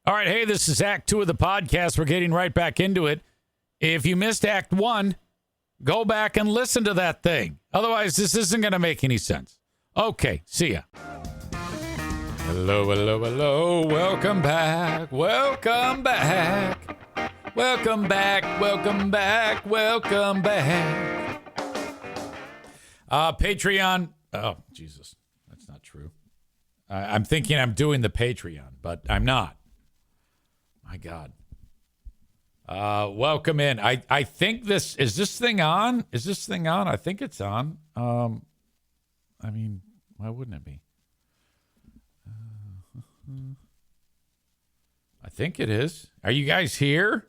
All right, hey, this is Act 2 of the podcast. We're getting right back into it. If you missed Act 1, go back and listen to that thing. Otherwise, this isn't going to make any sense. Okay, see ya. Hello, hello, hello. Welcome back. Welcome back. Welcome back. Welcome back. Welcome back. Patreon. Oh, Jesus. That's not true. I'm thinking I'm doing the Patreon, but I'm not. My God. Welcome in. I think is this thing on? Is this thing on? I think it's on. I mean, why wouldn't it be? I think it is. Are you guys here?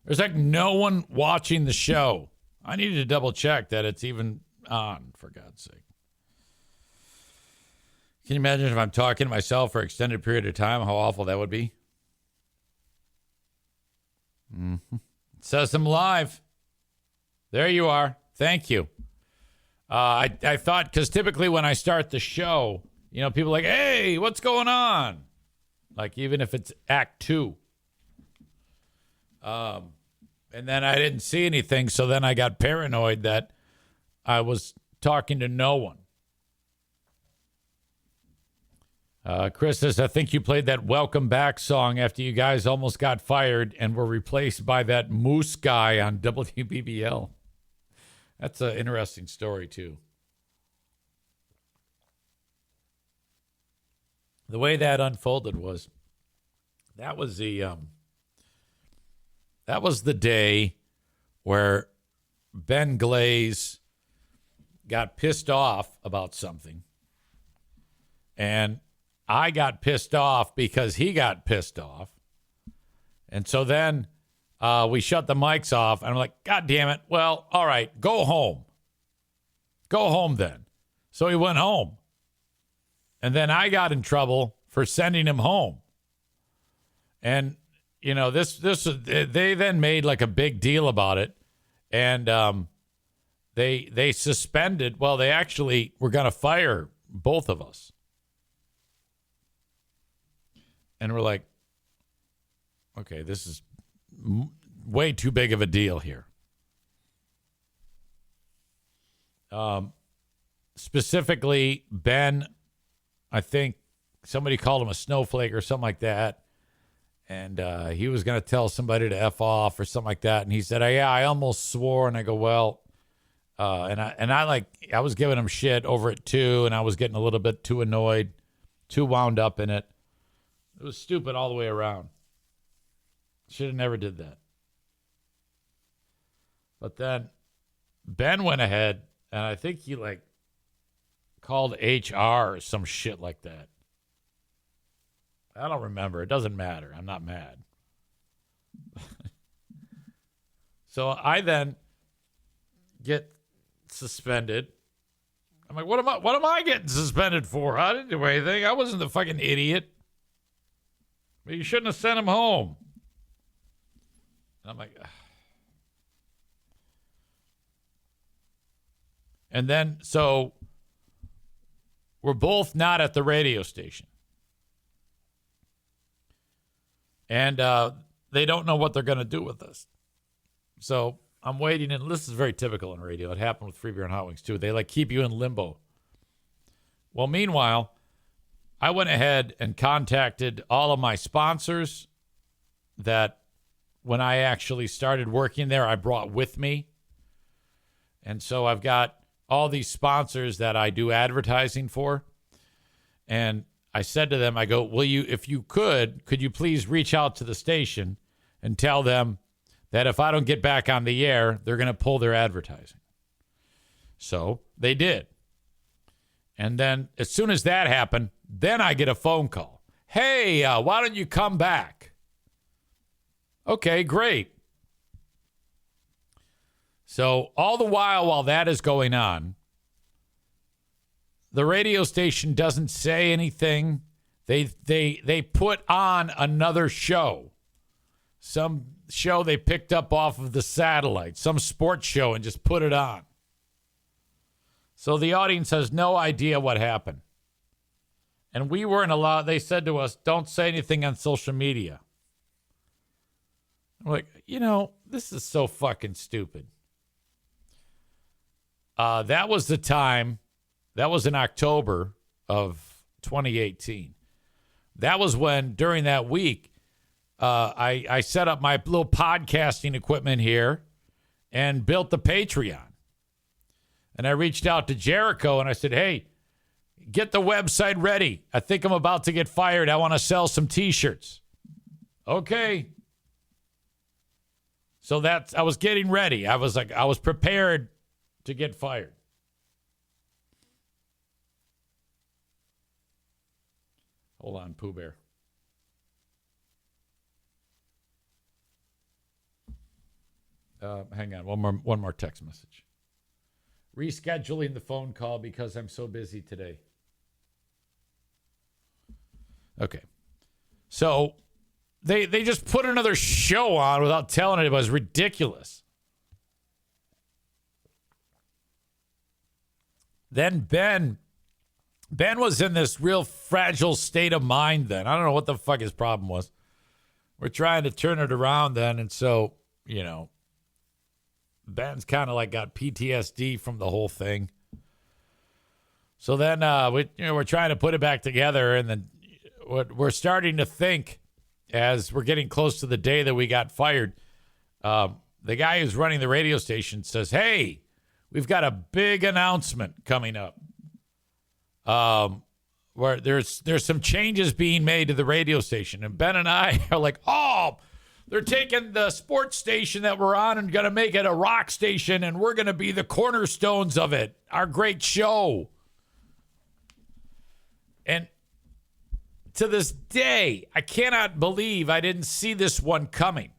There's like no one watching the show. I need to double check that it's even on, for God's sake. Can you imagine if I'm talking to myself for an extended period of time, how awful that would be? Mm-hmm. It says I'm live. There you are. Thank you. I thought, because typically when I start the show, people are like, hey, what's going on? Like, even if it's Act 2. And then I didn't see anything, so then I got paranoid that I was talking to no one. Chris says, I think you played that Welcome Back song after you guys almost got fired and were replaced by that Moose guy on WBBL. That's an interesting story, too. The way that unfolded was, that was the day where Ben Glaze got pissed off about something, and I got pissed off because he got pissed off. And so then we shut the mics off, and I'm like, God damn it. Well, all right, go home. Go home then. So he went home. And then I got in trouble for sending him home. And, they then made like a big deal about it. And they suspended, they actually were going to fire both of us. And we're like, okay, this is way too big of a deal here. Specifically, Ben, I think somebody called him a snowflake or something like that. And he was going to tell somebody to F off or something like that. And he said, yeah, I almost swore. And I go, well, I was giving him shit over it too. And I was getting a little bit too annoyed, too wound up in it. It was stupid all the way around. Should have never did that. But then Ben went ahead, and I think he called HR or some shit like that. I don't remember. It doesn't matter. I'm not mad. So I then get suspended. I'm like, what am I getting suspended for? I didn't do anything. I wasn't the fucking idiot. But you shouldn't have sent him home. And I'm like, ugh. And then, so we're both not at the radio station. And they don't know what they're going to do with us. So I'm waiting, and this is very typical in radio. It happened with Free Beer and Hot Wings, too. They keep you in limbo. Well, meanwhile, I went ahead and contacted all of my sponsors that when I actually started working there, I brought with me. And so I've got all these sponsors that I do advertising for. And I said to them, I go, if you could you please reach out to the station and tell them that if I don't get back on the air, they're going to pull their advertising. So they did. And then as soon as that happened, then I get a phone call. Hey, why don't you come back? Okay, great. So all the while that is going on, the radio station doesn't say anything. They put on another show. Some show they picked up off of the satellite, some sports show, and just put it on. So the audience has no idea what happened. And we weren't allowed, they said to us, don't say anything on social media. I'm like, this is so fucking stupid. That was the time, that was in October of 2018. That was when, during that week, I set up my little podcasting equipment here and built the Patreon. And I reached out to Jericho and I said, hey, get the website ready. I think I'm about to get fired. I want to sell some T-shirts. Okay. So I was getting ready. I was prepared to get fired. Hold on, Pooh Bear. Hang on, one more text message. Rescheduling the phone call because I'm so busy today. Okay. So they just put another show on without telling it. It was ridiculous. Then Ben was in this real fragile state of mind then. I don't know what the fuck his problem was. We're trying to turn it around then. And so, Ben's kind of like got PTSD from the whole thing. So then we're trying to put it back together. And then we're starting to think, as we're getting close to the day that we got fired, the guy who's running the radio station says, hey, we've got a big announcement coming up. Where there's some changes being made to the radio station. And Ben and I are like, oh, they're taking the sports station that we're on and going to make it a rock station, and we're going to be the cornerstones of it. Our great show. And to this day, I cannot believe I didn't see this one coming.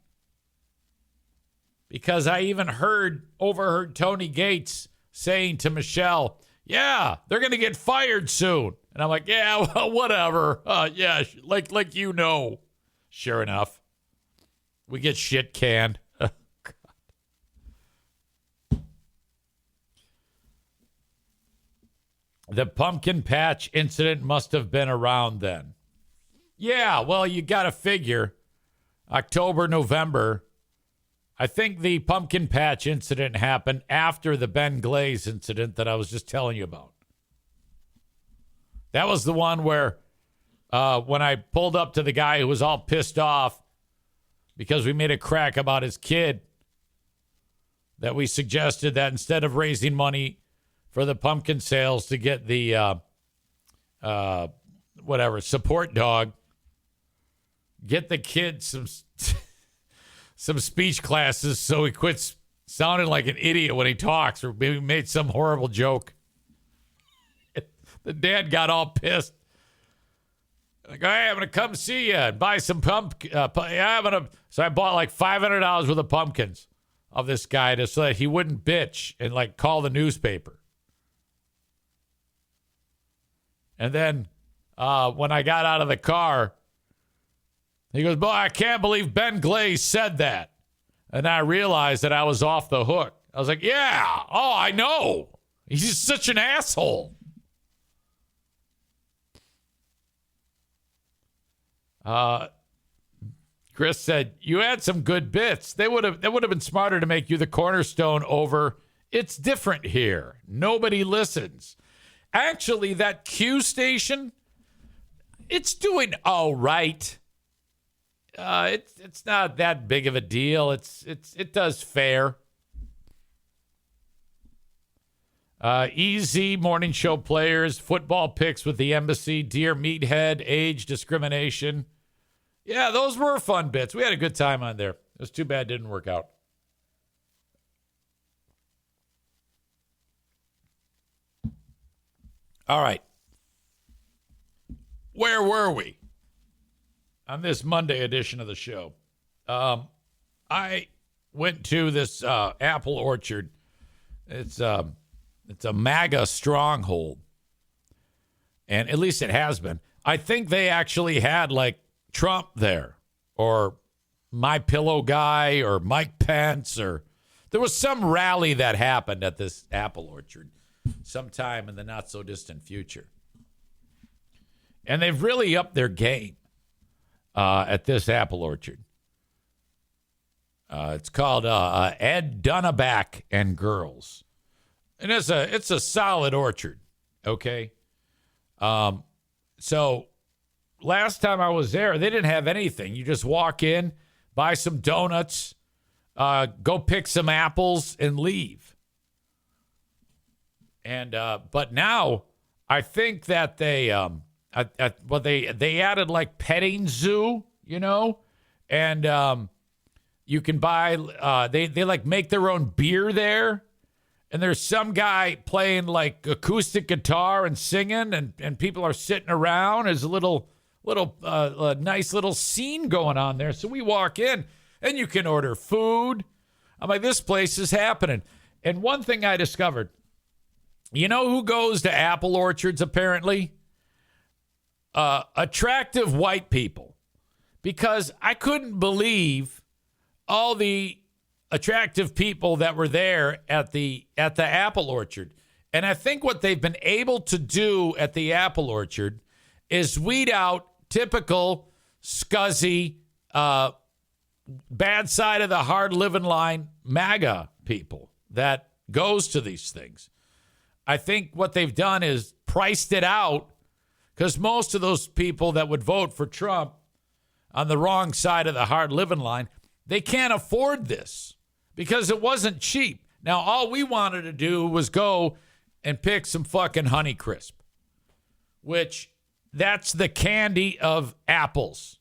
Because I even overheard Tony Gates saying to Michelle, yeah, they're going to get fired soon. And I'm like, yeah, well, whatever. Yeah, like Sure enough, we get shit canned. Oh, God. The pumpkin patch incident must have been around then. Yeah, well, you got to figure October, November. I think the pumpkin patch incident happened after the Ben Glaze incident that I was just telling you about. That was the one where when I pulled up to the guy who was all pissed off because we made a crack about his kid, that we suggested that instead of raising money for the pumpkin sales to get the support dog, get the kid some speech classes so he quits sounding like an idiot when he talks, or maybe made some horrible joke. The dad got all pissed. Like, hey, I'm going to come see you and buy some pumpkin. So I bought like $500 worth of pumpkins of this guy so that he wouldn't bitch and like call the newspaper. And then when I got out of the car, he goes, boy, I can't believe Ben Glaze said that. And I realized that I was off the hook. I was like, yeah, I know. He's just such an asshole. Chris said, you had some good bits. They would have been smarter to make you the cornerstone over it's different here. Nobody listens. Actually, that Q station, it's doing all right. It's not that big of a deal. It does fair. Easy morning show players, football picks with the embassy, dear meathead, age discrimination. Yeah, those were fun bits. We had a good time on there. It was too bad it didn't work out. All right. Where were we on this Monday edition of the show? I went to this apple orchard. It's a MAGA stronghold. And at least it has been. I think they actually had like Trump there, or My Pillow guy, or Mike Pence, or there was some rally that happened at this apple orchard sometime in the not so distant future. And they've really upped their game at this apple orchard. It's called Ed Dunaback and Girls. And it's a solid orchard, okay? So last time I was there, they didn't have anything. You just walk in, buy some donuts, go pick some apples, and leave. And but now I think that they they added like petting zoo, and you can buy they like make their own beer there. And there's some guy playing like acoustic guitar and singing, and people are sitting around. There's a little nice little scene going on there. So we walk in, and you can order food. I'm like, this place is happening. And one thing I discovered, you know who goes to apple orchards apparently? Attractive white people. Because I couldn't believe all the attractive people that were there at the apple orchard. And I think what they've been able to do at the apple orchard is weed out typical scuzzy, bad side of the hard living line MAGA people that goes to these things. I think what they've done is priced it out, because most of those people that would vote for Trump on the wrong side of the hard living line, they can't afford this because it wasn't cheap. Now, all we wanted to do was go and pick some fucking Honeycrisp, which that's the candy of apples.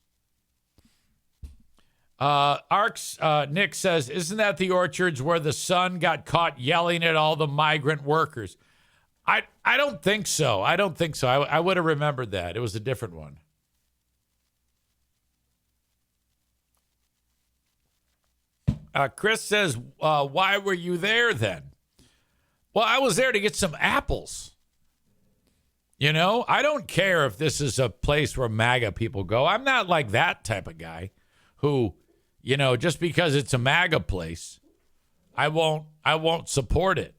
Nick says, isn't that the orchards where the son got caught yelling at all the migrant workers? I don't think so. I don't think so. I would have remembered that. It was a different one. Chris says, why were you there then? Well, I was there to get some apples. I don't care if this is a place where MAGA people go. I'm not like that type of guy who, just because it's a MAGA place, I won't support it.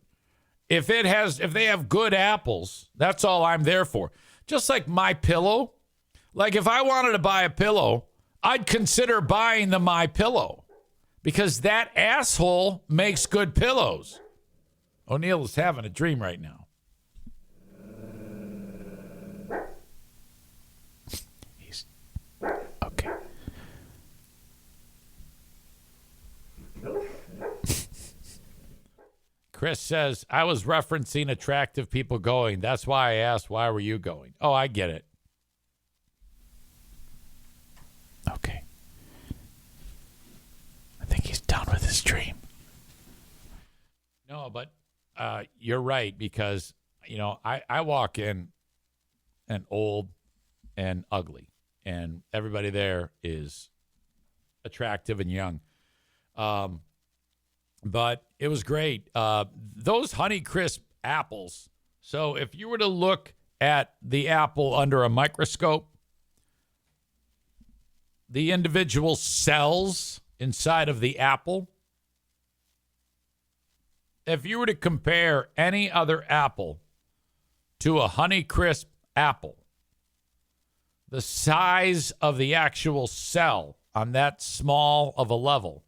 If they have good apples, that's all I'm there for. Just like My Pillow. Like if I wanted to buy a pillow, I'd consider buying the My Pillow. Because that asshole makes good pillows. O'Neill is having a dream right now. He's okay. Chris says, I was referencing attractive people going. That's why I asked, why were you going? Oh, I get it. Okay. I think he's done with his dream. No, but you're right, because, I walk in and old and ugly, and everybody there is attractive and young. But it was great. Those Honeycrisp apples. So if you were to look at the apple under a microscope, the individual cells inside of the apple, if you were to compare any other apple to a Honeycrisp apple, the size of the actual cell on that small of a level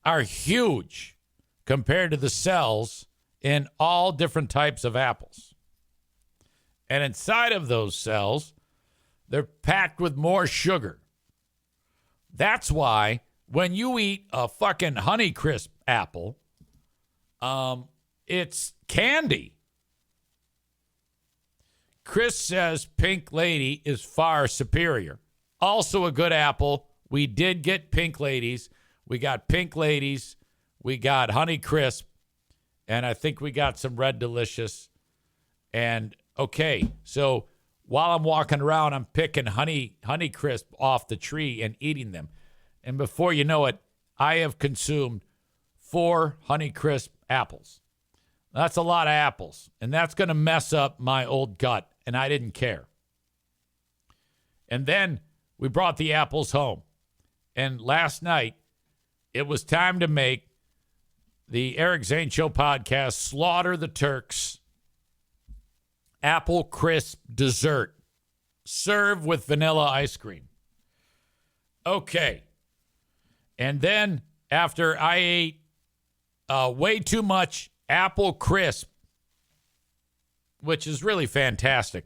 are huge compared to the cells in all different types of apples. And inside of those cells, they're packed with more sugar. That's why when you eat a fucking Honeycrisp apple, it's candy. Chris says Pink Lady is far superior. Also a good apple. We did get Pink Ladies. We got Pink Ladies. We got Honeycrisp. And I think we got some Red Delicious. And, okay, so while I'm walking around, I'm picking Honeycrisp off the tree and eating them. And before you know it, I have consumed 4 Honeycrisp apples. That's a lot of apples. And that's going to mess up my old gut. And I didn't care. And then we brought the apples home. And last night, it was time to make the Eric Zane Show podcast Slaughter the Turks apple crisp dessert. served with vanilla ice cream. Okay. And then after I ate way too much apple crisp, which is really fantastic,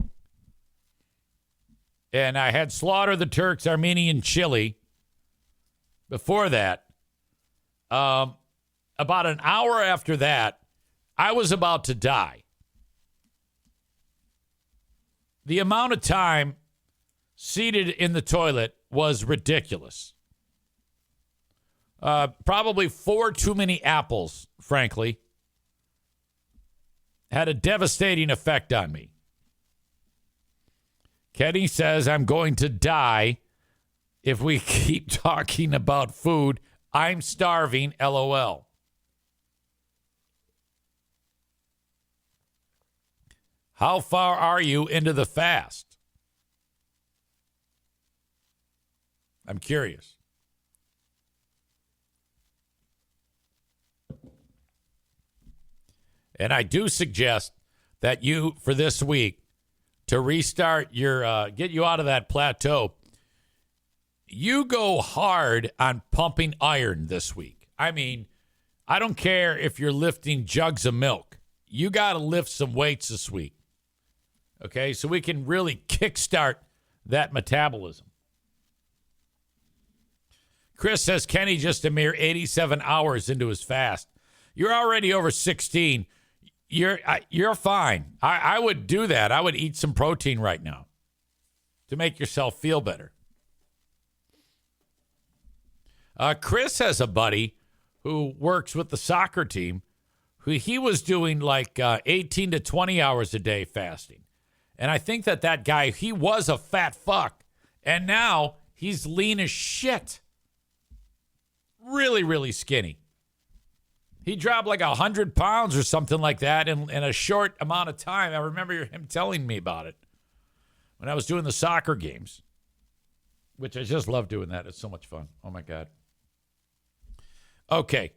and I had Slaughter the Turk's Armenian chili before that, about an hour after that, I was about to die. The amount of time seated in the toilet was ridiculous. Probably 4 too many apples, frankly, had a devastating effect on me. Kenny says I'm going to die if we keep talking about food. I'm starving, LOL. How far are you into the fast? I'm curious. And I do suggest that you, for this week, to restart your, get you out of that plateau, you go hard on pumping iron this week. I mean, I don't care if you're lifting jugs of milk. You got to lift some weights this week. Okay, so we can really kickstart that metabolism. Chris says Kenny just a mere 87 hours into his fast. You're already over 16. You're fine. I would do that. I would eat some protein right now to make yourself feel better. Chris has a buddy who works with the soccer team who he was doing like 18 to 20 hours a day fasting. And I think that guy, he was a fat fuck. And now he's lean as shit. Really, really skinny. He dropped like 100 pounds or something like that in a short amount of time. I remember him telling me about it when I was doing the soccer games, which I just love doing that. It's so much fun. Oh, my God. Okay.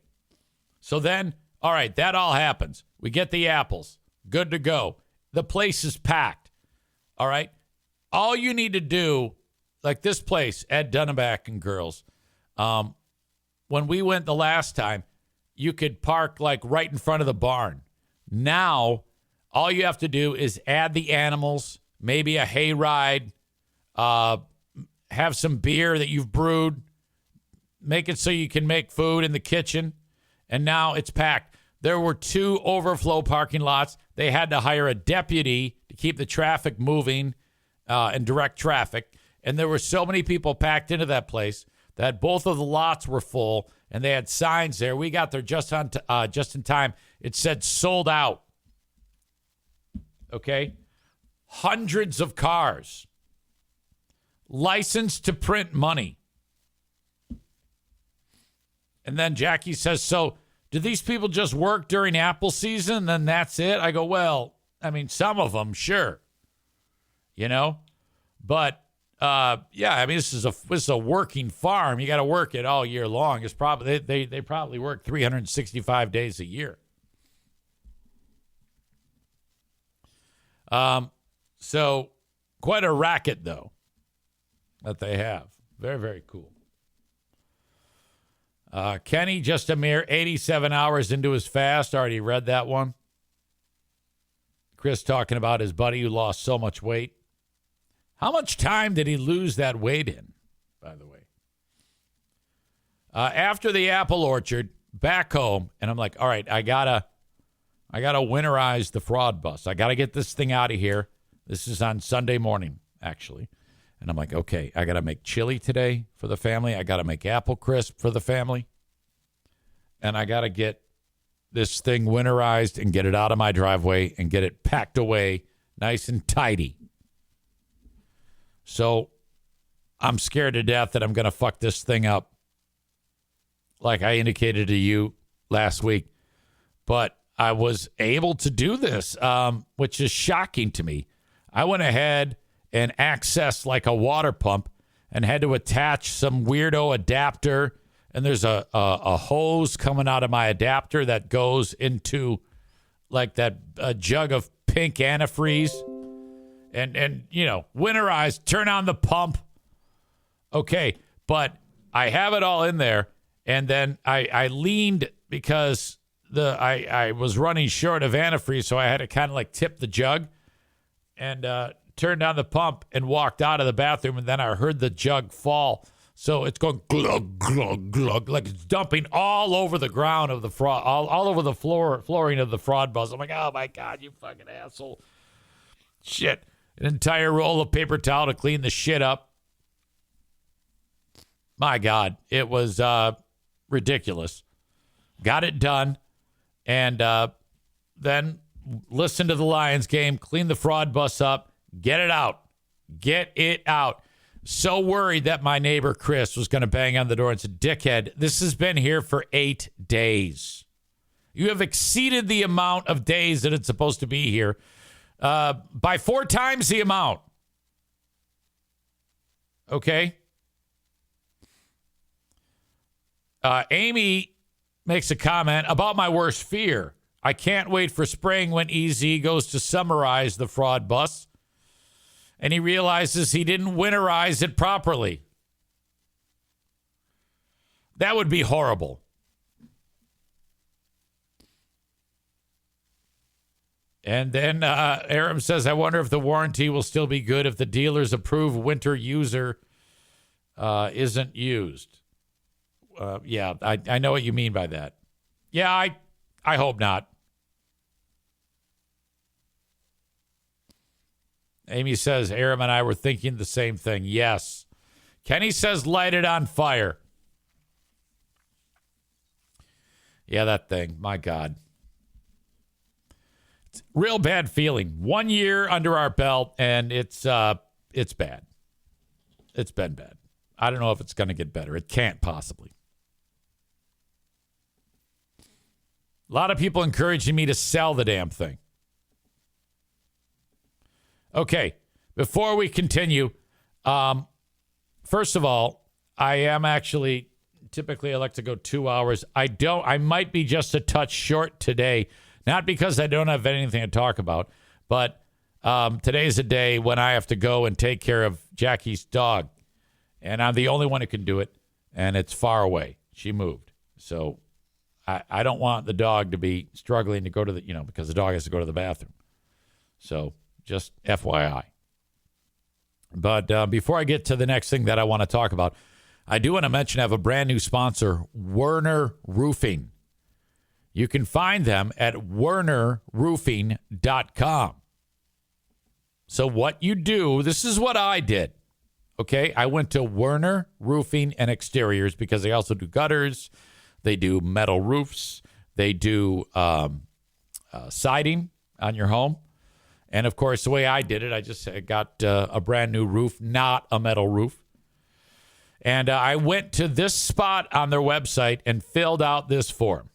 So then, all right, that all happens. We get the apples. Good to go. The place is packed. All right. All you need to do, like this place, Ed Dunneback and girls, when we went the last time, you could park like right in front of the barn. Now, all you have to do is add the animals, maybe a hay ride, have some beer that you've brewed, make it so you can make food in the kitchen, and now it's packed. There were 2 overflow parking lots. They had to hire a deputy to keep the traffic moving and direct traffic. And there were so many people packed into that place that both of the lots were full, and they had signs there. We got there just in time. It said sold out. Okay? Hundreds of cars. Licensed to print money. And then Jackie says, so do these people just work during apple season and then that's it? I go, well, I mean, some of them, sure. You know? But, yeah, I mean, this is a working farm. You got to work it all year long. It's probably they probably work 365 days a year. So quite a racket, though, that they have. Very, very cool. Kenny, just a mere 87 hours into his fast. Already read that one. Chris talking about his buddy who lost so much weight. How much time did he lose that weight in, by the way? After the apple orchard, back home, and I'm like, all right, I gotta winterize the fraud bus. I gotta get this thing out of here. This is on Sunday morning, actually. And I'm like, okay, I got to make chili today for the family. I got to make apple crisp for the family. And I got to get this thing winterized and get it out of my driveway and get it packed away nice and tidy. So I'm scared to death that I'm going to fuck this thing up like I indicated to you last week. But I was able to do this, which is shocking to me. I went ahead and accessed like a water pump and had to attach some weirdo adapter. And there's a hose coming out of my adapter that goes into like that jug of pink antifreeze. and winterize, turn on the pump. Okay, but I have it all in there, and then I leaned because I was running short of antifreeze, so I had to kind of like tip the jug and turned on the pump and walked out of the bathroom, and then I heard the jug fall. So it's going glug, glug, glug, like it's dumping all over the ground of the fraud, all over the flooring of the fraud bus. I'm like, oh my God, you fucking asshole. Shit. An entire roll of paper towel to clean the shit up. My God, it was ridiculous. Got it done. And then listen to the Lions game, clean the fraud bus up, get it out. Get it out. So worried that my neighbor Chris was going to bang on the door and say, dickhead, this has been here for 8 days. You have exceeded the amount of days that it's supposed to be here by 4 times the amount. Okay? Amy makes a comment about my worst fear. I can't wait for spring when EZ goes to summarize the fraud bus and he realizes he didn't winterize it properly. That would be horrible. And then Aram says, I wonder if the warranty will still be good if the dealer's approved winter user isn't used. Yeah, I know what you mean by that. Yeah, I hope not. Amy says, Aram and I were thinking the same thing. Yes. Kenny says, light it on fire. Yeah, that thing. My God. It's real bad feeling. 1 year under our belt, and it's bad. It's been bad. I don't know if it's going to get better. It can't possibly. A lot of people encouraging me to sell the damn thing. Okay, before we continue, first of all, I am actually, typically I like to go 2 hours. I might be just a touch short today, not because I don't have anything to talk about, but today's a day when I have to go and take care of Jackie's dog, and I'm the only one who can do it, and it's far away. She moved, so I don't want the dog to be struggling to go to the, because the dog has to go to the bathroom. So just FYI. But before I get to the next thing that I want to talk about, I do want to mention I have a brand new sponsor, Werner Roofing. You can find them at wernerroofing.com. So what you do, this is what I did. Okay, I went to Werner Roofing and Exteriors because they also do gutters. They do metal roofs. They do siding on your home. And, of course, the way I did it, I just got a brand new roof, not a metal roof. And I went to this spot on their website and filled out this form.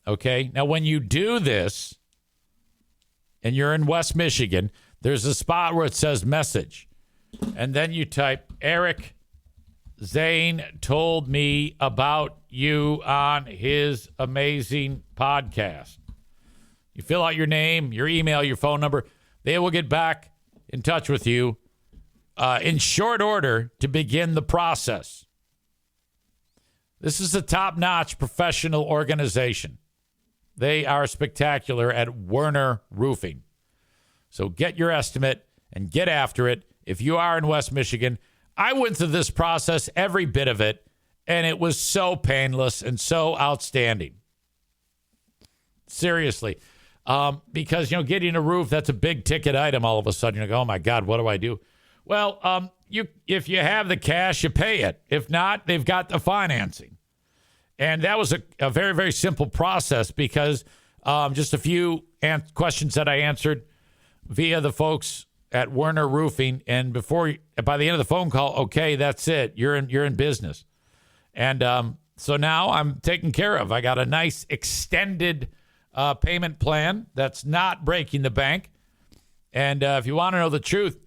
Okay? Now, when you do this, and you're in West Michigan, there's a spot where it says message. And then you type, Eric Zane told me about you on his amazing podcast. You fill out your name, your email, your phone number. They will get back in touch with you in short order to begin the process. This is a top-notch professional organization. They are spectacular at Werner Roofing. So get your estimate and get after it. If you are in West Michigan, I went through this process, every bit of it, and it was so painless and so outstanding. Seriously. Because, getting a roof, that's a big ticket item all of a sudden. You're like, oh, my God, what do I do? Well, if you have the cash, you pay it. If not, they've got the financing. And that was a very, very simple process because just a few questions that I answered via the folks at Werner Roofing. And by the end of the phone call, okay, that's it. You're in business. And so now I'm taken care of. I got a nice extended payment plan that's not breaking the bank. And if you want to know the truth,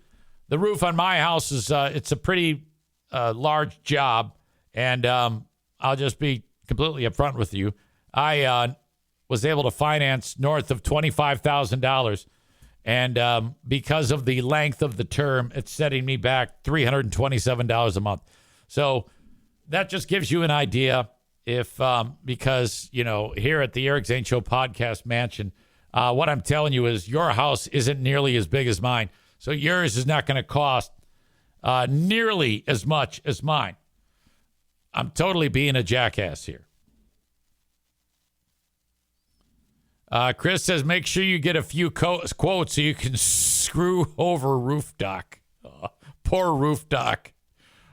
the roof on my house is it's a pretty large job. And I'll just be completely upfront with you. I was able to finance north of $25,000. And because of the length of the term, it's setting me back $327 a month. So that just gives you an idea if, because, here at the Eric Zane Show podcast mansion, what I'm telling you is your house isn't nearly as big as mine. So yours is not going to cost nearly as much as mine. I'm totally being a jackass here. Chris says, make sure you get a few quotes so you can screw over Roof Doc. Oh, poor Roof Doc.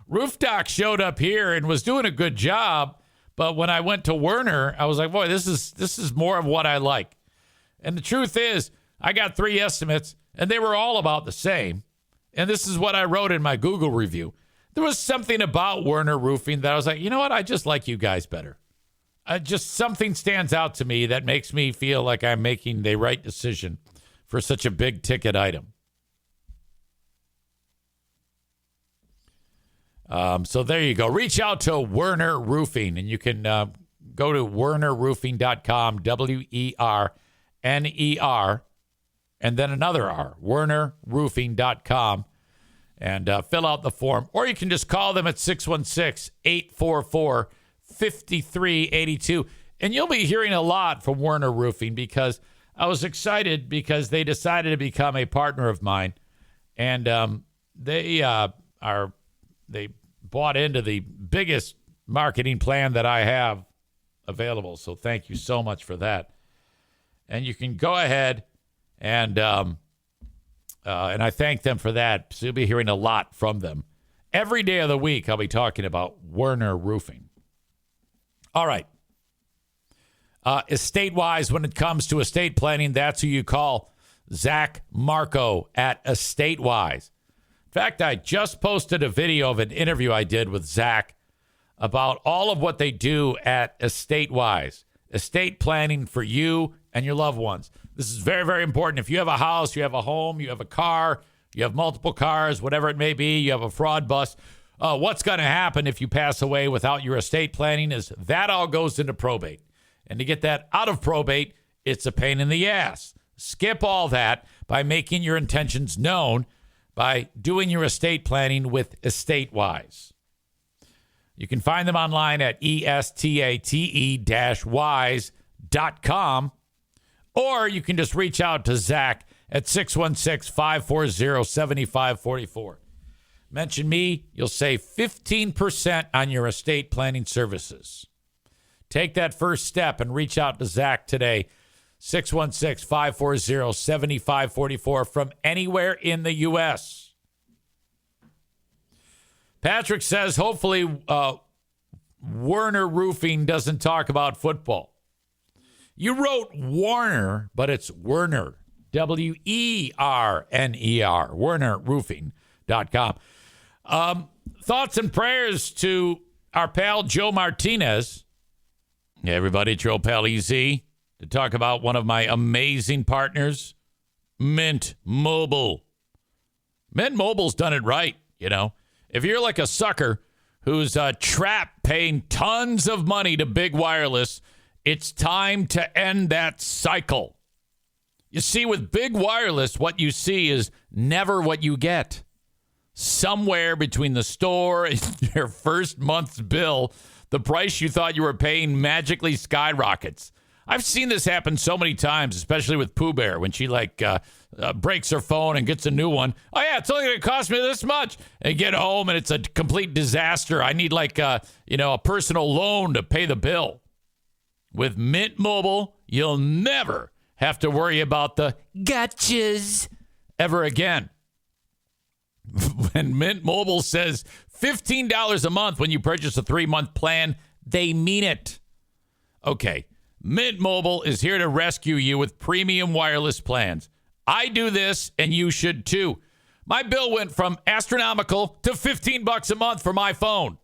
Roof Doc showed up here and was doing a good job. But when I went to Werner, I was like, boy, this is more of what I like. And the truth is, I got 3 estimates, and they were all about the same. And this is what I wrote in my Google review. There was something about Werner Roofing that I was like, you know what? I just like you guys better. Just something stands out to me that makes me feel like I'm making the right decision for such a big ticket item. So there you go. Reach out to Werner Roofing, and you can go to wernerroofing.com, WERNER, and then another R, wernerroofing.com, and fill out the form. Or you can just call them at 616-844-5382. And you'll be hearing a lot from Werner Roofing because I was excited because they decided to become a partner of mine. And they bought into the biggest marketing plan that I have available. So thank you so much for that. And you can go ahead and I thank them for that. So you'll be hearing a lot from them. Every day of the week, I'll be talking about Werner Roofing. All right. Estate-wise, when it comes to estate planning, that's who you call. Zach Marco at EstateWise. In fact, I just posted a video of an interview I did with Zach about all of what they do at EstateWise. Estate planning for you and your loved ones. This is very, very important. If you have a house, you have a home, you have a car, you have multiple cars, whatever it may be, you have a fraud bust, what's going to happen if you pass away without your estate planning is that all goes into probate. And to get that out of probate, it's a pain in the ass. Skip all that by making your intentions known by doing your estate planning with EstateWise. You can find them online at estate-wise.com, or you can just reach out to Zach at 616-540-7544. Mention me, you'll save 15% on your estate planning services. Take that first step and reach out to Zach today, 616-540-7544 from anywhere in the U.S. Patrick says, hopefully Werner Roofing doesn't talk about football. You wrote Warner, but it's Werner, WERNER, wernerroofing.com. Thoughts and prayers to our pal Joe Martinez. Hey, everybody, it's your old pal EZ to talk about one of my amazing partners, Mint Mobile. Mint Mobile's done it right, you know. If you're like a sucker who's trapped paying tons of money to big wireless, it's time to end that cycle. You see, with big wireless, what you see is never what you get. Somewhere between the store and your first month's bill, the price you thought you were paying magically skyrockets. I've seen this happen so many times, especially with Pooh Bear, when she breaks her phone and gets a new one. Oh, yeah, it's only going to cost me this much. And get home, and it's a complete disaster. I need a personal loan to pay the bill. With Mint Mobile, you'll never have to worry about the gotchas ever again. When Mint Mobile says $15 a month when you purchase a 3-month plan, they mean it. Okay, Mint Mobile is here to rescue you with premium wireless plans. I do this, and you should too. My bill went from astronomical to $15 a month for my phone.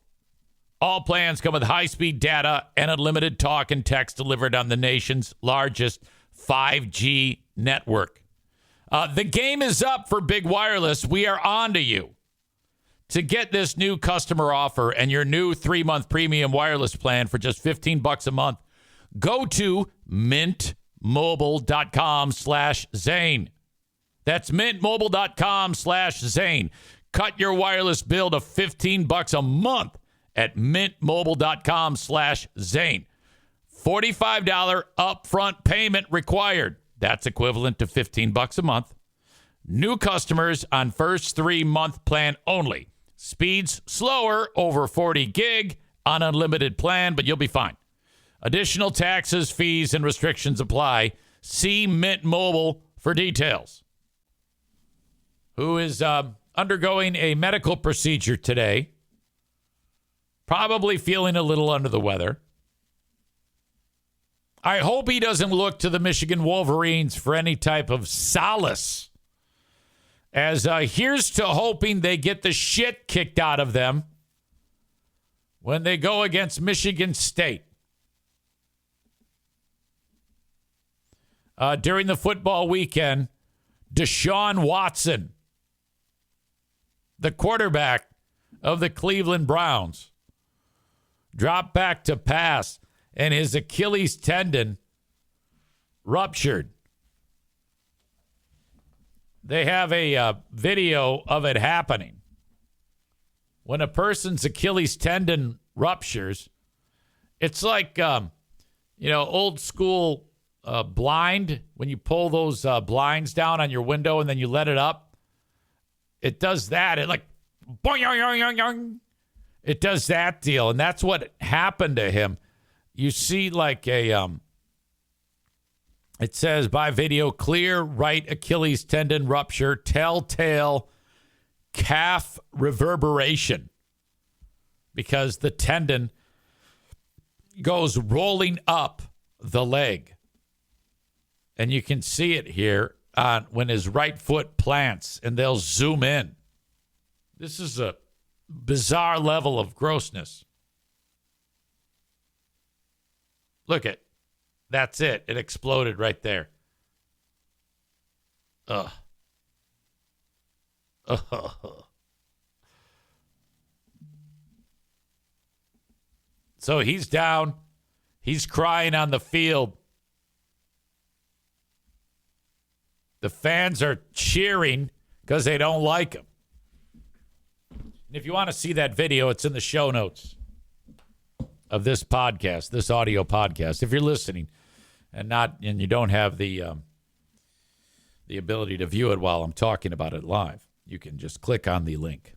All plans come with high-speed data and unlimited talk and text delivered on the nation's largest 5G network. The game is up for big wireless. We are on to you. To get this new customer offer and your new 3-month premium wireless plan for just $15 a month, go to mintmobile.com/Zane. That's mintmobile.com/Zane. Cut your wireless bill to $15 a month at mintmobile.com/Zane. $45 upfront payment required. That's equivalent to $15 a month. New customers on first 3-month plan only. Speeds slower, over 40 gig on unlimited plan, but you'll be fine. Additional taxes, fees, and restrictions apply. See Mint Mobile for details. Who is undergoing a medical procedure today. Probably feeling a little under the weather. I hope he doesn't look to the Michigan Wolverines for any type of solace. As here's to hoping they get the shit kicked out of them when they go against Michigan State. During the football weekend, Deshaun Watson, the quarterback of the Cleveland Browns, dropped back to pass, and his Achilles tendon ruptured. They have a video of it happening. When a person's Achilles tendon ruptures, it's like, old school blind. When you pull those blinds down on your window and then you let it up, it does that. It like, boing, it does that deal. And that's what happened to him. You see like it says by video, clear right Achilles tendon rupture, telltale calf reverberation, because the tendon goes rolling up the leg. And you can see it here on when his right foot plants, and they'll zoom in. This is a bizarre level of grossness. Look at, that's it. It exploded right there. Ugh. So he's down. He's crying on the field. The fans are cheering because they don't like him. And if you want to see that video, it's in the show notes of this podcast, this audio podcast. If you're listening and you don't have the ability to view it while I'm talking about it live, you can just click on the link.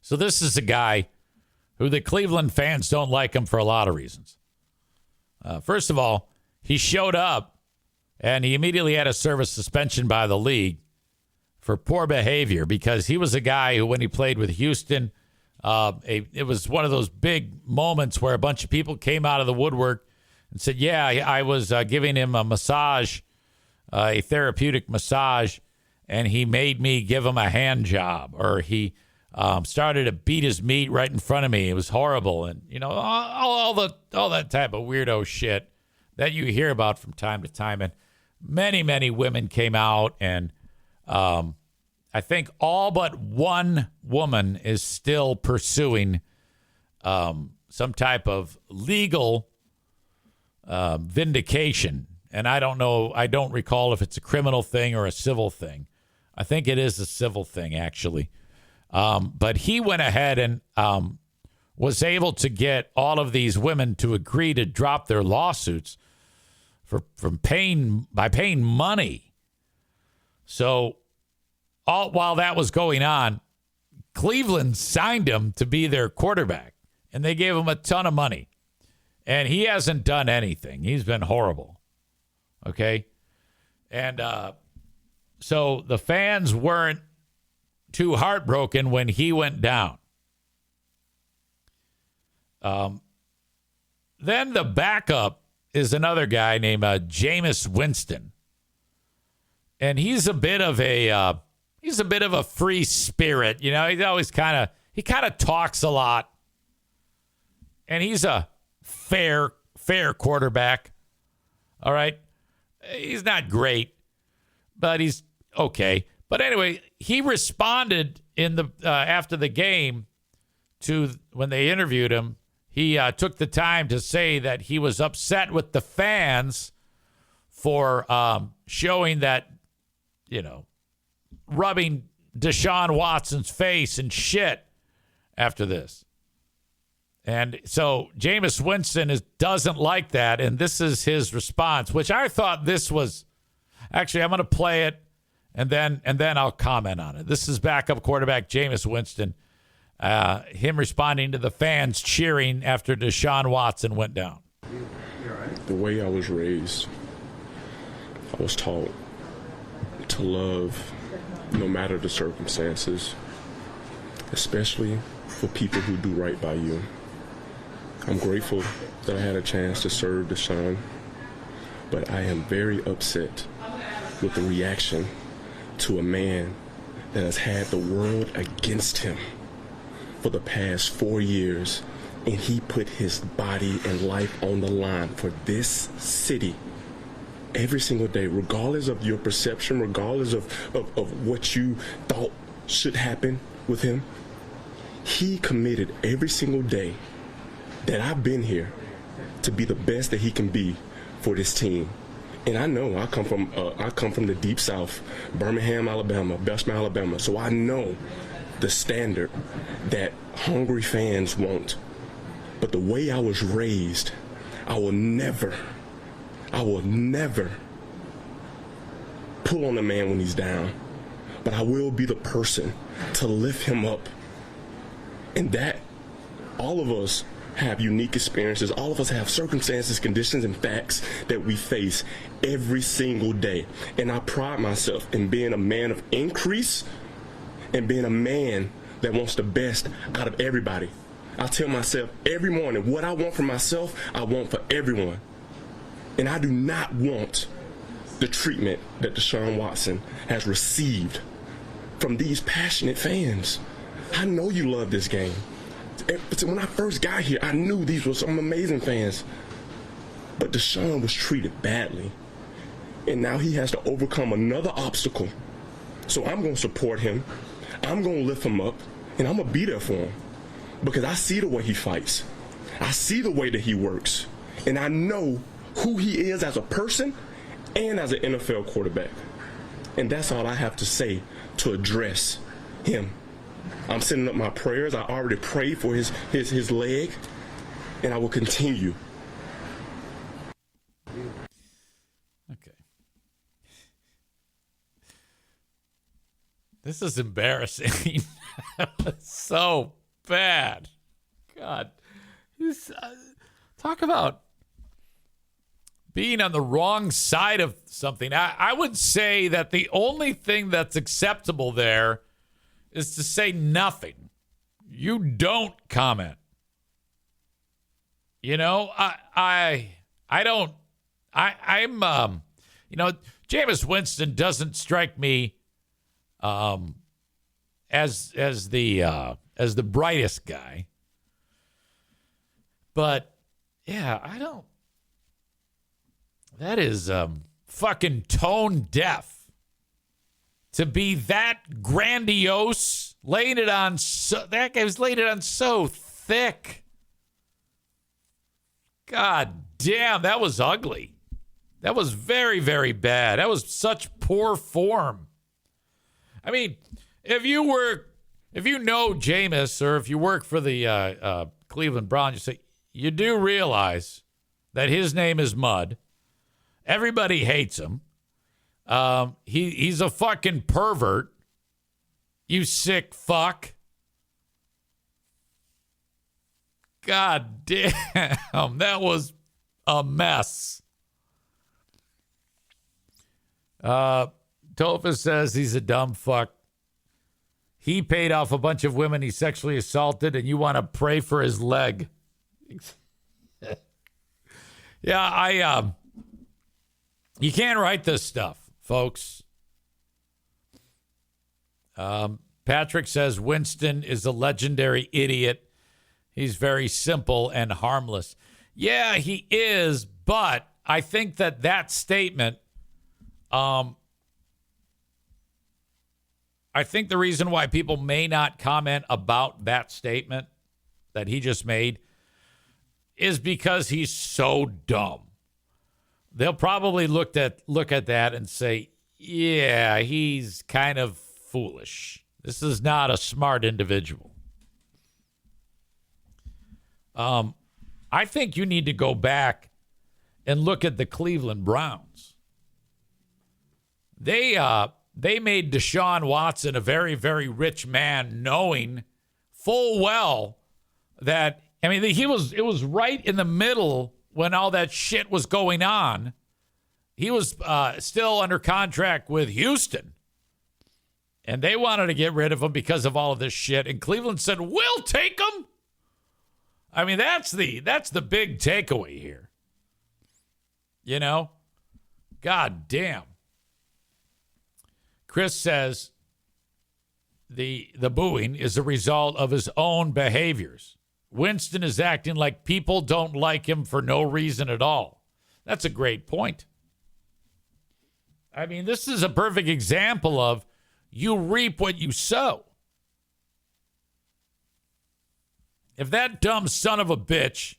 So this is a guy who the Cleveland fans don't like him for a lot of reasons. First of all, he showed up and he immediately had a service suspension by the league for poor behavior, because he was a guy who, when he played with Houston, it was one of those big moments where a bunch of people came out of the woodwork and said, yeah, I was giving him a massage, a therapeutic massage, and he made me give him a hand job, or he started to beat his meat right in front of me. It was horrible. And, all that type of weirdo shit that you hear about from time to time. And many, many women came out, and I think all but one woman is still pursuing some type of legal vindication. And I don't know. I don't recall if it's a criminal thing or a civil thing. I think it is a civil thing, actually. But he went ahead and was able to get all of these women to agree to drop their lawsuits by paying money. So while that was going on, Cleveland signed him to be their quarterback, and they gave him a ton of money. And he hasn't done anything. He's been horrible. Okay? And so the fans weren't too heartbroken when he went down. Then the backup is another guy named Jameis Winston. And he's a bit of a free spirit. He's always kind of talks a lot. And he's a fair quarterback. All right. He's not great, but he's okay. But anyway, he responded in the after the game to when they interviewed him. He took the time to say that he was upset with the fans for showing that, rubbing Deshaun Watson's face and shit after this. And so Jameis Winston doesn't like that, and this is his response, which I thought this was actually. I'm going to play it, and then I'll comment on it. This is backup quarterback Jameis Winston, him responding to the fans cheering after Deshaun Watson went down. The way I was raised, I was taught to love no matter the circumstances, especially for people who do right by you. I'm grateful that I had a chance to serve Deshaun, but I am very upset with the reaction to a man that has had the world against him for the past 4 years, and he put his body and life on the line for this city every single day, regardless of your perception, regardless of what you thought should happen with him. He committed every single day that I've been here to be the best that he can be for this team. And I know I come from the deep South, Birmingham, Alabama, Belsham, Alabama. So I know the standard that hungry fans want. But the way I was raised, I will never pull on a man when he's down. But I will be the person to lift him up. And that, all of us have unique experiences. All of us have circumstances, conditions, and facts that we face every single day. And I pride myself in being a man of increase and being a man that wants the best out of everybody. I tell myself every morning, what I want for myself, I want for everyone. And I do not want the treatment that Deshaun Watson has received from these passionate fans. I know you love this game. When I first got here, I knew these were some amazing fans. But Deshaun was treated badly. And now he has to overcome another obstacle. So I'm going to support him. I'm going to lift him up. And I'm going to be there for him. Because I see the way he fights. I see the way that he works. And I know who he is as a person and as an NFL quarterback. And that's all I have to say to address him. I'm sending up my prayers. I already prayed for his leg, and I will continue. Okay. This is embarrassing. So bad. God. Talk about being on the wrong side of something. I would say that the only thing that's acceptable there is to say nothing. You don't comment. Jameis Winston doesn't strike me as the brightest guy. But yeah, I don't. That is fucking tone deaf. To be that grandiose, that guy was laying it on so thick. God damn, that was ugly. That was very, very bad. That was such poor form. I mean, if you know Jameis, or if you work for the Cleveland Browns, you do realize that his name is Mud. Everybody hates him. He's a fucking pervert. You sick fuck. God damn, that was a mess. Tofa says he's a dumb fuck. He paid off a bunch of women he sexually assaulted, and you want to pray for his leg. Yeah, you can't write this stuff, folks. Patrick says Winston is a legendary idiot. He's very simple and harmless. Yeah, he is, but I think that statement, I think the reason why people may not comment about that statement that he just made is because he's so dumb. they'll probably look at that and say, yeah, he's kind of foolish. This is not a smart individual. I think you need to go back and look at the Cleveland Browns. They made Deshaun Watson a very, very rich man, knowing full well that, I mean, it was right in the middle when all that shit was going on. He was still under contract with Houston, and they wanted to get rid of him because of all of this shit. And Cleveland said, "We'll take him." I mean, that's the big takeaway here. You know, God damn. Chris says the booing is a result of his own behaviors. Winston is acting like people don't like him for no reason at all. That's a great point. I mean, this is a perfect example of you reap what you sow. If that dumb son of a bitch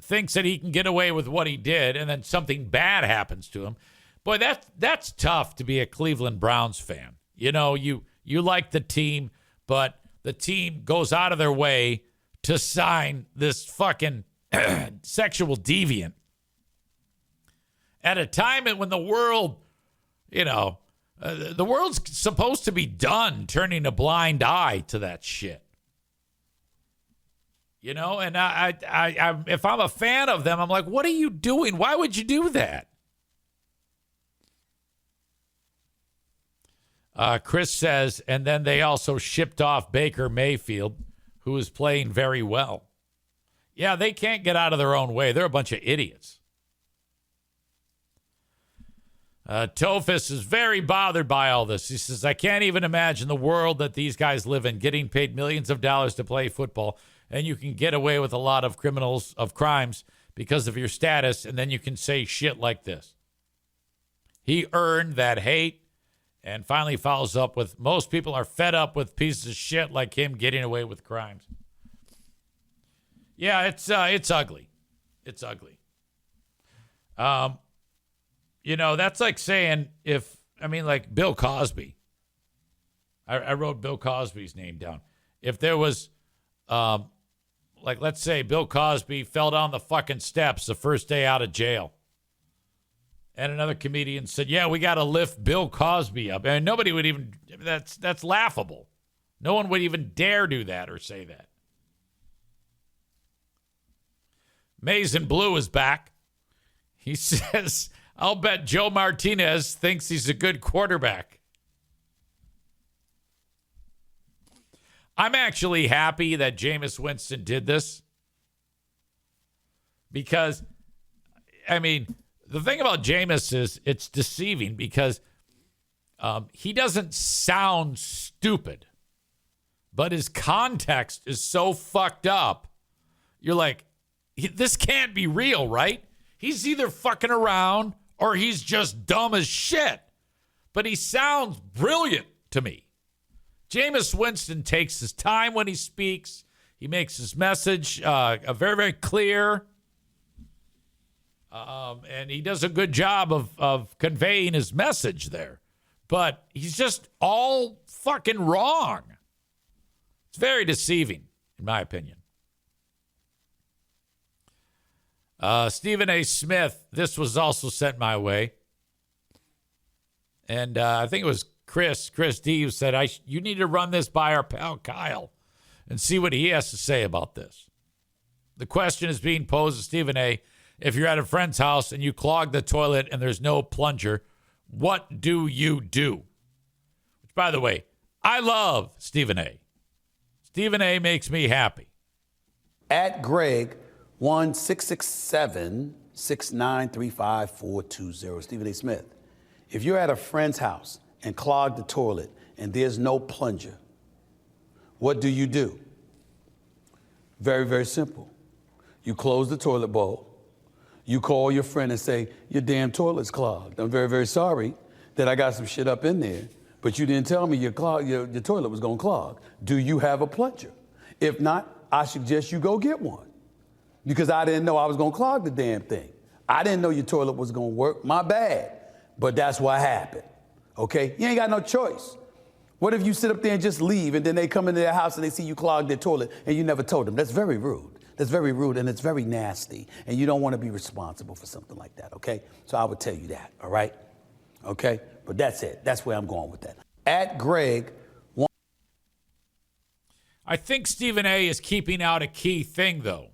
thinks that he can get away with what he did and then something bad happens to him, boy, that's tough to be a Cleveland Browns fan. You know, you like the team, but the team goes out of their way to sign this fucking sexual deviant at a time when the world, you know, the world's supposed to be done turning a blind eye to that shit. You know, and I if I'm a fan of them, I'm like, what are you doing? Why would you do that? Chris says, and then they also shipped off Baker Mayfield, who is playing very well. Yeah, they can't get out of their own way. They're a bunch of idiots. Tophus is very bothered by all this. He says, I can't even imagine the world that these guys live in, getting paid millions of dollars to play football, and you can get away with a lot of crimes because of your status, and then you can say shit like this. He earned that hate, and finally follows up with, most people are fed up with pieces of shit like him getting away with crimes. Yeah, it's ugly. It's ugly. You know, that's like saying like Bill Cosby. I wrote Bill Cosby's name down. If there was, let's say Bill Cosby fell down the fucking steps the first day out of jail. And another comedian said, yeah, we got to lift Bill Cosby up. And nobody would even, that's laughable. No one would even dare do that or say that. Maize and Blue is back. He says, I'll bet Joe Martinez thinks he's a good quarterback. I'm actually happy that Jameis Winston did this. Because, I mean, the thing about Jameis is it's deceiving because he doesn't sound stupid, but his context is so fucked up. You're like, this can't be real, right? He's either fucking around or he's just dumb as shit. But he sounds brilliant to me. Jameis Winston takes his time when he speaks. He makes his message very, very clear. And he does a good job of conveying his message there. But he's just all fucking wrong. It's very deceiving, in my opinion. Stephen A. Smith, this was also sent my way. And I think it was Chris D, who said, you need to run this by our pal Kyle and see what he has to say about this. The question is being posed to Stephen A. If you're at a friend's house and you clog the toilet and there's no plunger, what do you do? Which, by the way, I love Stephen A. Stephen A. makes me happy. At Greg, 1-667-693-5420. Stephen A. Smith. If you're at a friend's house and clog the toilet and there's no plunger, what do you do? Very, very simple. You close the toilet bowl. You call your friend and say, your damn toilet's clogged. I'm very, very sorry that I got some shit up in there, but you didn't tell me your toilet was going to clog. Do you have a plunger? If not, I suggest you go get one because I didn't know I was going to clog the damn thing. I didn't know your toilet was going to work. My bad. But that's what happened. Okay? You ain't got no choice. What if you sit up there and just leave and then they come into their house and they see you clog their toilet and you never told them? That's very rude. That's very rude and it's very nasty. And you don't want to be responsible for something like that, okay? So I would tell you that, all right? Okay? But that's it. That's where I'm going with that. At Greg. I think Stephen A. is keeping out a key thing, though,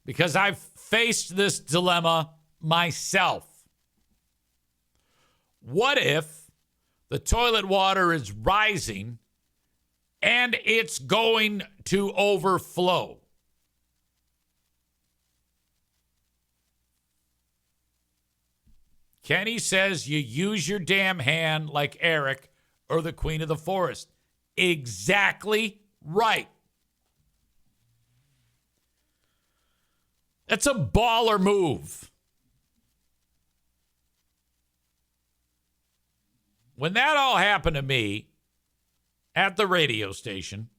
because I've faced this dilemma myself. What if the toilet water is rising and it's going to overflow? Kenny says you use your damn hand like Eric or the Queen of the Forest. Exactly right. That's a baller move. When that all happened to me at the radio station,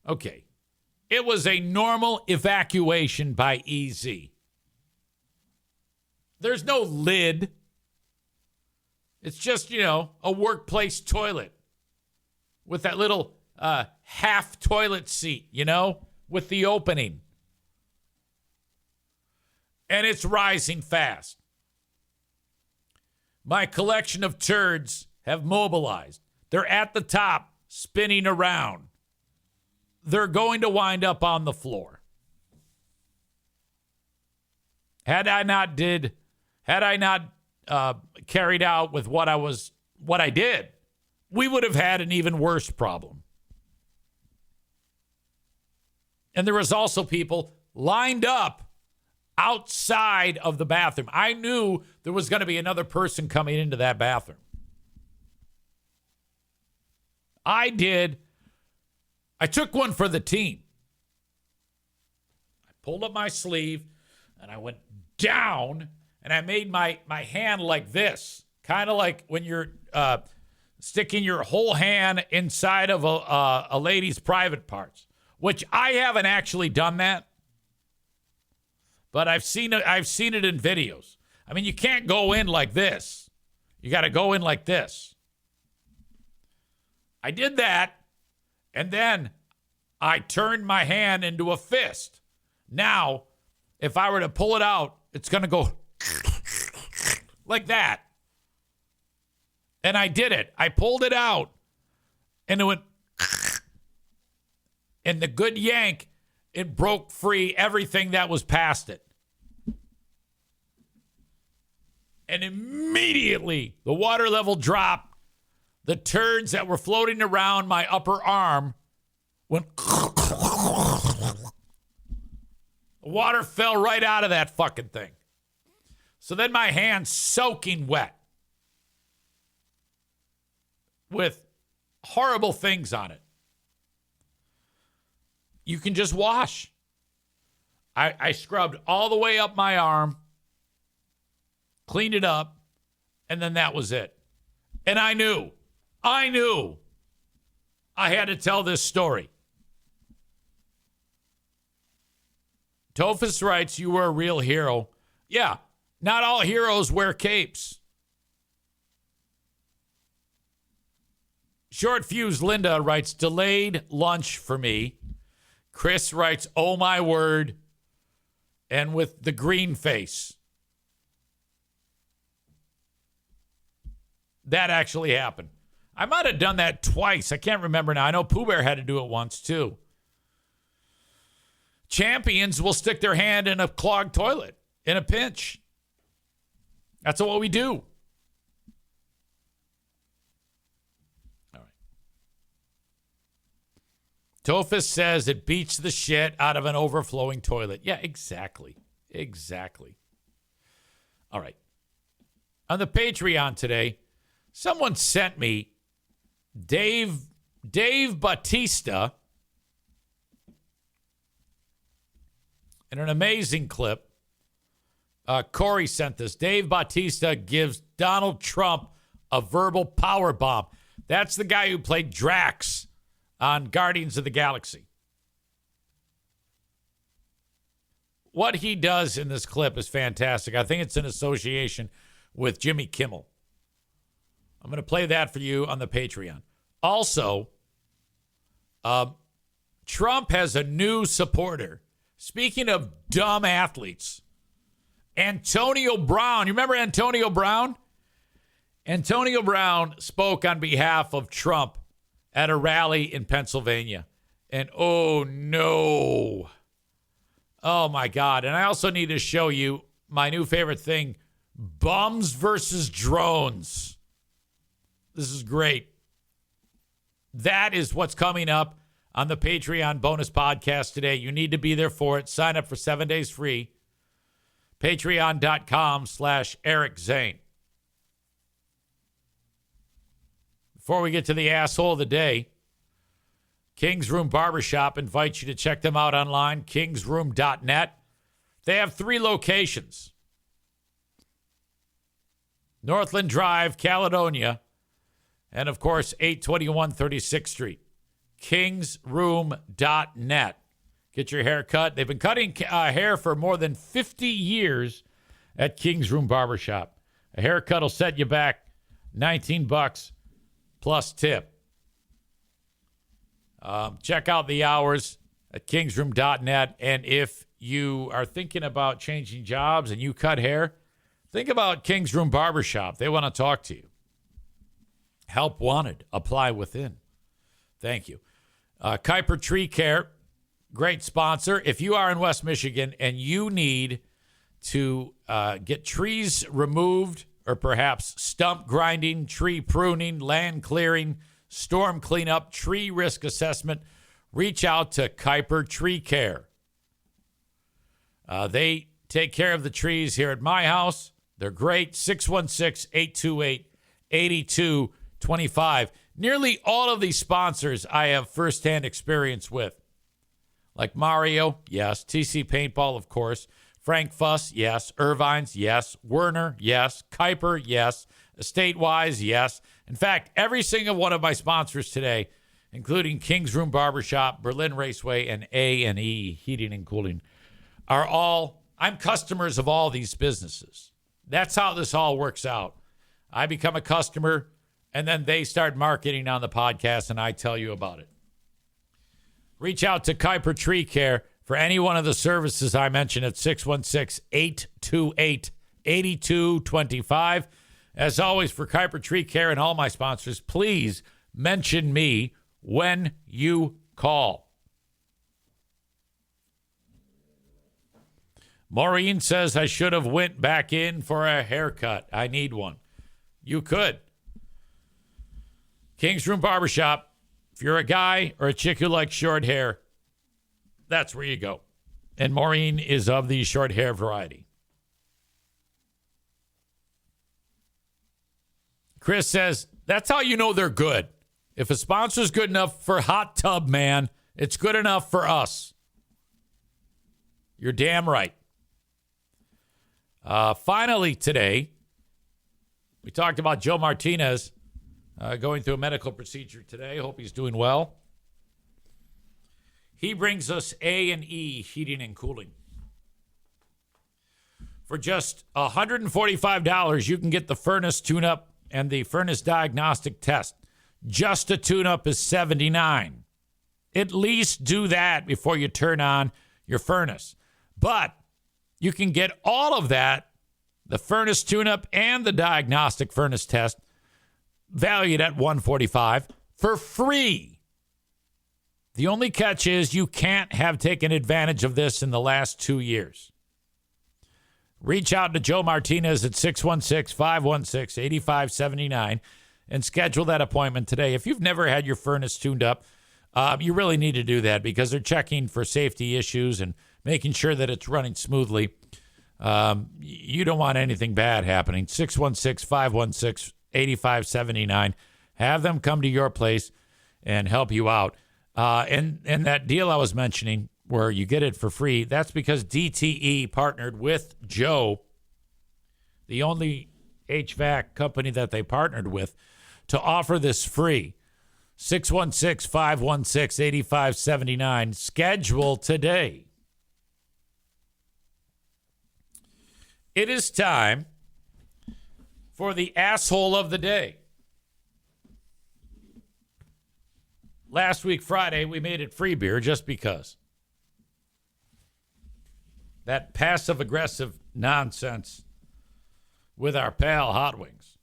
okay, it was a normal evacuation by EZ. There's no lid. It's just, a workplace toilet with that little half toilet seat, with the opening. And it's rising fast. My collection of turds have mobilized. They're at the top, spinning around. They're going to wind up on the floor. Had I not carried out with what I did, we would have had an even worse problem. And there was also people lined up outside of the bathroom. I knew there was going to be another person coming into that bathroom. I took one for the team. I pulled up my sleeve and I went down and I made my hand like this, kind of like when you're sticking your whole hand inside of a lady's private parts, which I haven't actually done that. But I've seen it in videos. I mean, you can't go in like this. You got to go in like this. I did that, and then I turned my hand into a fist. Now, if I were to pull it out, it's going to go like that. And I did it. I pulled it out, and it went, and the good yank, it broke free everything that was past it. And immediately the water level dropped. The turds that were floating around my upper arm went. The water fell right out of that fucking thing. So then my hand's soaking wet with horrible things on it. You can just wash. I scrubbed all the way up my arm, cleaned it up, and then that was it. And I knew I had to tell this story. Tophus writes, you were a real hero. Yeah, not all heroes wear capes. Short Fuse Linda writes, delayed lunch for me. Chris writes, oh my word, and with the green face. That actually happened. I might have done that twice. I can't remember now. I know Pooh Bear had to do it once, too. Champions will stick their hand in a clogged toilet in a pinch. That's what we do. All right. Tophus says it beats the shit out of an overflowing toilet. Yeah, exactly. All right. On the Patreon today, someone sent me Dave Bautista in an amazing clip. Corey sent this. Dave Bautista gives Donald Trump a verbal power bomb. That's the guy who played Drax on Guardians of the Galaxy. what he does in this clip is fantastic. I think it's in association with Jimmy Kimmel. I'm going to play that for you on the Patreon. Also, Trump has a new supporter. Speaking of dumb athletes, Antonio Brown. You remember Antonio Brown? Antonio Brown spoke on behalf of Trump at a rally in Pennsylvania. And oh no. Oh my God. And I also need to show you my new favorite thing, bums versus drones. This is great. That is what's coming up on the Patreon bonus podcast today. You need to be there for it. Sign up for 7 days free. Patreon.com/Eric Zane. Before we get to the asshole of the day, King's Room Barbershop invites you to check them out online, kingsroom.net. They have 3 locations. Northland Drive, Caledonia, and, of course, 821 36th Street. kingsroom.net. Get your hair cut. They've been cutting hair for more than 50 years at King's Room Barbershop. A haircut will set you back $19 plus tip. Check out the hours at kingsroom.net. And if you are thinking about changing jobs and you cut hair, think about King's Room Barbershop. They want to talk to you. Help wanted. Apply within. Thank you. Kuiper Tree Care, great sponsor. If you are in West Michigan and you need to get trees removed or perhaps stump grinding, tree pruning, land clearing, storm cleanup, tree risk assessment, reach out to Kuiper Tree Care. They take care of the trees here at my house. They're great. 616-828-8225. Nearly all of these sponsors I have firsthand experience with. Like Mario, yes. TC Paintball, of course. Frank Fuss, yes. Irvine's, yes. Werner, yes. Kuiper, yes. Estate-wise, yes. In fact, every single one of my sponsors today, including King's Room Barbershop, Berlin Raceway, and A&E Heating and Cooling, are all, I'm customers of all these businesses. That's how this all works out. I become a customer, and then they start marketing on the podcast, and I tell you about it. Reach out to Kuiper Tree Care for any one of the services I mentioned at 616-828-8225. As always, for Kuiper Tree Care and all my sponsors, please mention me when you call. Maureen says I should have went back in for a haircut. I need one. You could. King's Room Barbershop. If you're a guy or a chick who likes short hair, that's where you go. And Maureen is of the short hair variety. Chris says, that's how you know they're good. If a sponsor's good enough for Hot Tub Man, it's good enough for us. You're damn right. Finally today, we talked about Joe Martinez going through a medical procedure today. Hope he's doing well. He brings us A&E Heating and Cooling. For just $145, you can get the furnace tune-up and the furnace diagnostic test. Just a tune-up is $79. At least do that before you turn on your furnace. But you can get all of that, the furnace tune-up and the diagnostic furnace test, valued at $145 for free. The only catch is you can't have taken advantage of this in the last 2 years. Reach out to Joe Martinez at 616-516-8579 and schedule that appointment today. If you've never had your furnace tuned up, you really need to do that because they're checking for safety issues and making sure that it's running smoothly. You don't want anything bad happening. 616-516-8579. Have them come to your place and help you out. And that deal I was mentioning where you get it for free, that's because DTE partnered with Joe, the only HVAC company that they partnered with, to offer this free. 616-516-8579. Schedule today. it is time for the asshole of the day. Last week, Friday, we made it free beer just because. That passive-aggressive nonsense with our pal Hot Wings.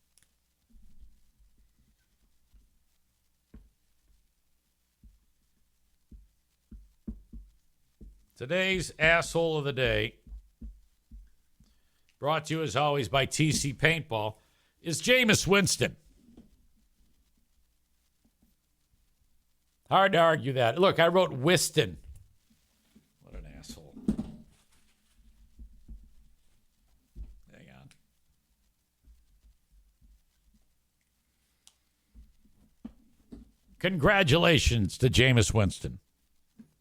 Today's asshole of the day, brought to you as always by TC Paintball, is Jameis Winston. Hard to argue that. Look, I wrote Wiston. What an asshole. Hang on. Congratulations to Jameis Winston.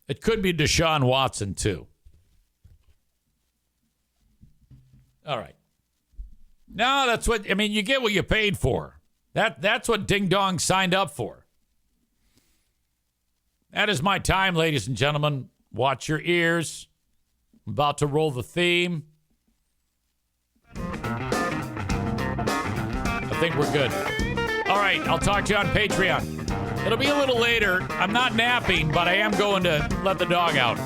It could be Deshaun Watson, too. All right. No, that's what, I mean, you get what you paid for. That's what Ding Dong signed up for. That is my time, ladies and gentlemen. Watch your ears. I'm about to roll the theme. I think we're good. All right, I'll talk to you on Patreon. It'll be a little later. I'm not napping, but I am going to let the dog out.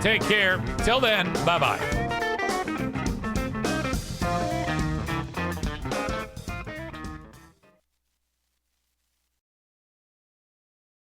Take care. Till then, bye-bye.